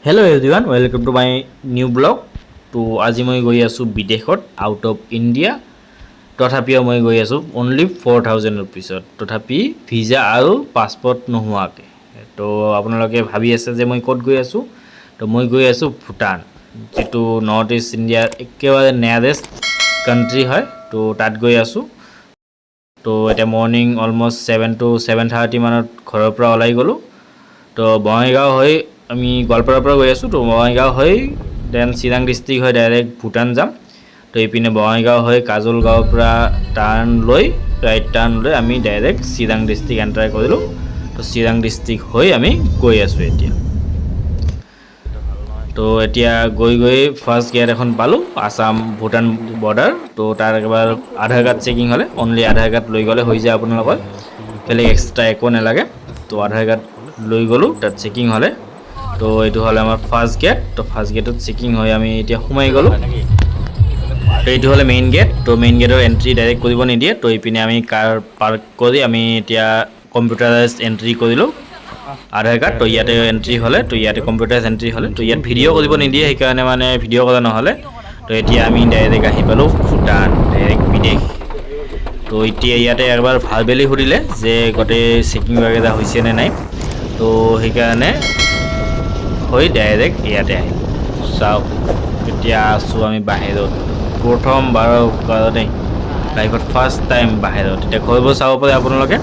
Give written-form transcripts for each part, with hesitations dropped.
Hello everyone, welcome to my new blog. তো আজি মই গৈ আছো বিদেশত আউট অফ ইণ্ডিয়া তথাপিও মই গৈ আছো অনলি 4000 रुपीसत তথাপি ভিসা আৰু পাসপোৰ্ট নোহোৱাকে তো আপোনালোকে ভাবি আছে যে মই ক'ত গৈ আছো তো মই গৈ আছো ভুটান যেটো নৰ্থ ইষ্ট ইণ্ডিয়াৰ একেবাৰে নিয়াৰেষ্ট কান্ট্ৰি হয় তো তাত গৈ আছো তো এটা মৰ্নিং অলমোস্ট 7 to 7:30 মানত ঘৰৰ পৰা ওলাই গলো তো বঙাইগাঁও হৈ আমি গোৱালপাৰাৰ পৰা গৈ আছো তো বঙাইগাঁও হৈ দেন চিৰাং ডিস্ট্ৰিক্ট হৈ ডাইৰেক্ট ভুটান যাম তো এইপিনে বঙাইগাঁও হৈ কাজলগাঁৱৰ পৰা টাৰ্ণ লৈ ৰাইট টাৰ্ণ লৈ আমি ডাইৰেক্ট চিৰাং ডিস্ট্ৰিক্ট এণ্টাৰ কৰিলো তো চিৰাং ডিস্ট্ৰিক্ট হৈ আমি গৈ আছো এতিয়া তো এতিয়া গৈ ফাৰ্স্ট গেট এখন পালো আসাম ভুটান বৰ্ডাৰ তো তাৰ একবাৰ আধাৰ কাৰ্ড চেকিং হলে অনলি আধাৰ কাৰ্ড লৈ গলে হৈ যায় আপোনালোকৰ বেলেগ এক্সট্ৰা একো নালাগে তো আধাৰ কাৰ্ড লৈ গলো তাত চেকিং হলে তো এইটো হলে আমাৰ ফাৰ্স্ট গেট তো ফাৰ্স্ট গেটত চেকিং হৈ আমি এতিয়া সোমাই গলো তো এইটো হলে মেইন গেট তো মেইন গেটৰ এন্ট্ৰি ডাইৰেক্ট কৰিব নিদিয়ে তো এইপিনে আমি কাৰ পাৰ্ক কৰি আমি এতিয়া কম্পিউটাৰাইজড এন্ট্ৰি কৰিলো আধাৰ কাৰ্ড তো ইয়াতে এন্ট্ৰি হলে তো ইয়াতে কম্পিউটাৰাইজড এন্ট্ৰি হলে তো ইয়াত ভিডিঅ' কৰিব নিদিয়ে সেইকাৰণে মানে ভিডিঅ' কৰা নহলে তো এতিয়া আমি ডাইৰেক্ট আহি পালো ভুটান ডাইৰেক্ট বিদেশ তো এতিয়া ইয়াতে একবাৰ ভালবেলি সুধিলে যে গোটেই চেকিং বাগেৰা হৈছে নে নাই তো সেইকাৰণে হৈ ডাইৰেক্ট ইয়াতে আহি চাওক এতিয়া আছো আমি বাহিৰত প্ৰথমবাৰৰ কাৰণে লাইফত ফাৰ্ষ্ট টাইম বাহিৰত এতিয়া ঘৰবোৰ চাব পাৰে আপোনালোকে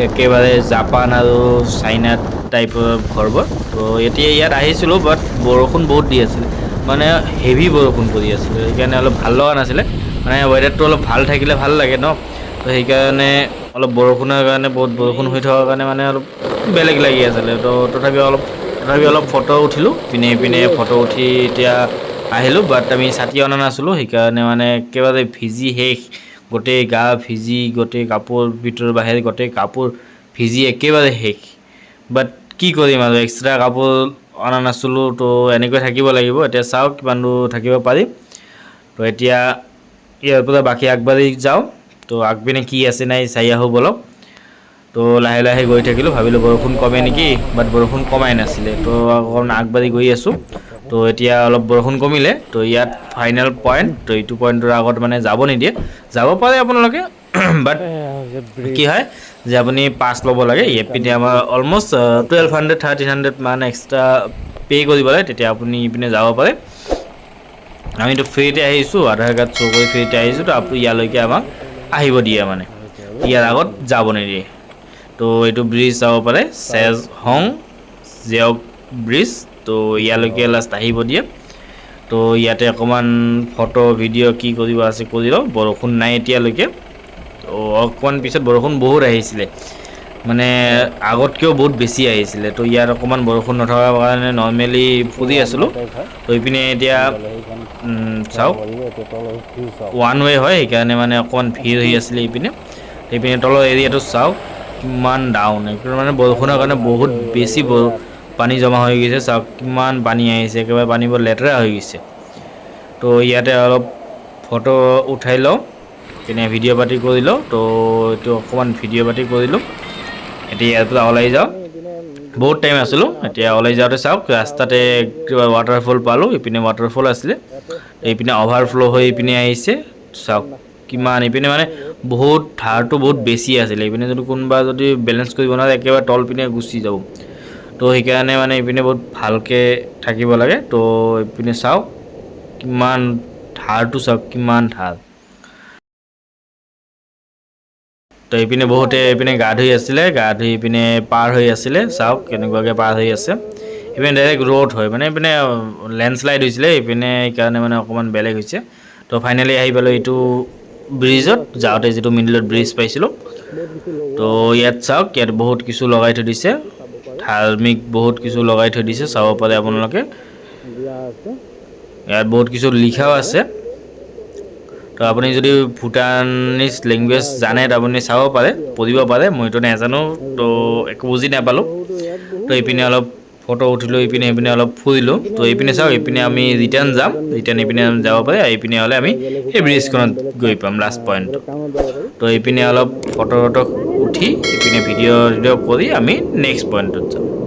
একেবাৰে জাপান আৰু চাইনা টাইপৰ ঘৰবোৰ তো এতিয়া ইয়াত আহিছিলোঁ বাট বৰষুণ বহুত দি আছিল মানে হেভি বৰষুণ পৰি আছিল সেইকাৰণে অলপ ভাল লগা নাছিলে মানে ৱেডাৰটো অলপ ভাল থাকিলে ভাল লাগে ন তো সেইকাৰণে অলপ বৰষুণৰ কাৰণে বহুত বৰষুণ হৈ থকাৰ কাৰণে মানে অলপ বেলেগ লাগি আছিলে তো তথাপি অলপ ফটো উঠিলোঁ পিনে ফটো উঠি এতিয়া আহিলোঁ বাট আমি ছাতি অনা নাছিলোঁ সেইকাৰণে মানে একেবাৰে ভিজি শেষ গোটেই গা ভিজি গোটেই কাপোৰ ভিতৰ বাহিৰে গোটেই কাপোৰ ভিজি একেবাৰে শেষ বাট কি কৰিম আৰু এক্সট্ৰা কাপোৰ অনা নাছিলোঁ তো এনেকৈ থাকিব লাগিব এতিয়া চাওক কিমান দূৰ থাকিব পাৰিম তো এতিয়া ইয়াৰ পৰা বাকী আগবাঢ়ি যাওঁ তো আগপিনে কি আছে নাই চাই আহোঁ বলক তো লাহে লাহে গৈ থাকিলোঁ ভাবিলোঁ বৰষুণ কমে নেকি বাট বৰষুণ কমাই নাছিলে তো অকণ আগবাঢ়ি গৈ আছোঁ তো এতিয়া অলপ বৰষুণ কমিলে তো ইয়াত ফাইনেল পইণ্ট তো এইটো পইণ্টৰ আগত মানে যাব নিদিয়ে যাব পাৰে আপোনালোকে বাট কি হয় যে আপুনি পাছ ল'ব লাগে এইপিনে আমাৰ অলমষ্ট 1200-1300 মান এক্সট্ৰা পে' কৰিব লাগে তেতিয়া আপুনি ইপিনে যাব পাৰে আমিতো ফ্ৰীতে আহিছোঁ আধাৰ কাৰ্ড শ্ব' কৰি ফ্ৰীতে আহিছোঁ তো আপুনি ইয়ালৈকে আমাক আহিব দিয়ে মানে ইয়াৰ আগত যাব নিদিয়ে তো এইটো ব্ৰিজ চাব পাৰে চেজহং জেওক ব্ৰিজ তো ইয়ালৈকে লাষ্ট আহিব দিয়ে তো ইয়াতে অকণমান ফটো ভিডিঅ' কি কৰিব আছে কৰি লওঁ বৰষুণ নাই এতিয়ালৈকে তো অকণমান পিছত বৰষুণ বহুত আহিছিলে মানে আগতকৈও বহুত বেছি আহিছিলে তো ইয়াত অকণমান বৰষুণ নথকাৰ কাৰণে নৰ্মেলি ফুৰি আছিলোঁ তো এইপিনে এতিয়া চাওক ওৱান ৱে হয় সেইকাৰণে মানে অকণমান ভিৰ হৈ আছিলে এইপিনে তলৰ এৰিয়াটো চাওক কিমান ডাউন মানে বৰষুণৰ কাৰণে বহুত বেছি পানী জমা হৈ গৈছে চাওক কিমান পানী আহিছে একেবাৰে পানীবোৰ লেতেৰা হৈ গৈছে তো ইয়াতে অলপ ফটো উঠাই লওঁ পিনে ভিডিঅ' পাতি কৰি লওঁ তো এইটো অকণমান ভিডিঅ' পাতি কৰিলোঁ এতিয়া ইয়াৰ পৰা ওলাই যাওঁ বহুত টাইম আছিলোঁ এতিয়া ওলাই যাওঁতে চাওক ৰাস্তাতে কিবা ৱাটাৰফল পালোঁ ইপিনে ৱাটাৰফল আছিলে এইপিনে অভাৰফ্ল' হৈ ইপিনে আহিছে চাওক কিমান ইপিনে মানে বহুত ধাৰটো বহুত বেছি আছিলে ইপিনে যদি কোনোবা যদি বেলেঞ্চ কৰিব নোৱাৰে একেবাৰে তল পিনে গুচি যাব তো সেইকাৰণে মানে ইপিনে বহুত ভালকৈ থাকিব লাগে তো ইপিনে চাওক কিমান ধাৰটো চাওক কিমান ধাৰ তো এইপিনে বহুতে এইপিনে গা ধুই আছিলে গা ধুই ইপিনে পাৰ হৈ আছিলে চাওক কেনেকুৱাকৈ পাৰ হৈ আছে ইপিনে ডাইৰেক্ট ৰোড হয় মানে ইপিনে লেণ্ডশ্লাইড হৈছিলে ইপিনে সেইকাৰণে মানে অকণমান বেলেগ হৈছে তো ফাইনেলি আহি পালোঁ এইটো ব্ৰিজত যাওঁতে যিটো মিডিলত ব্ৰিজ পাইছিলোঁ তো ইয়াত চাওক ইয়াত বহুত কিছু লগাই থৈ দিছে ধাৰ্মিক বহুত কিছু লগাই থৈ দিছে চাব পাৰে আপোনালোকে ইয়াত বহুত কিছু লিখাও আছে তো আপুনি যদি ভুটানিজ লেংগুৱেজ জানে তো আপুনি চাব পাৰে পঢ়িব পাৰে মইতো নাজানো তো একো বুজি নাপালোঁ তো এইপিনে অলপ ফটো উঠিলোঁ এইপিনে অলপ ফুৰিলোঁ তো এইপিনে চাওক এইপিনে আমি ৰিটাৰ্ণ যাম এইপিনে যাব পাৰে এইপিনে হ'লে আমি সেই ব্ৰিজখনত গৈ পাম লাষ্ট পইণ্ট তো এইপিনে অলপ ফটো উঠি এইপিনে ভিডিঅ' কৰি আমি নেক্সট পইণ্টত যাম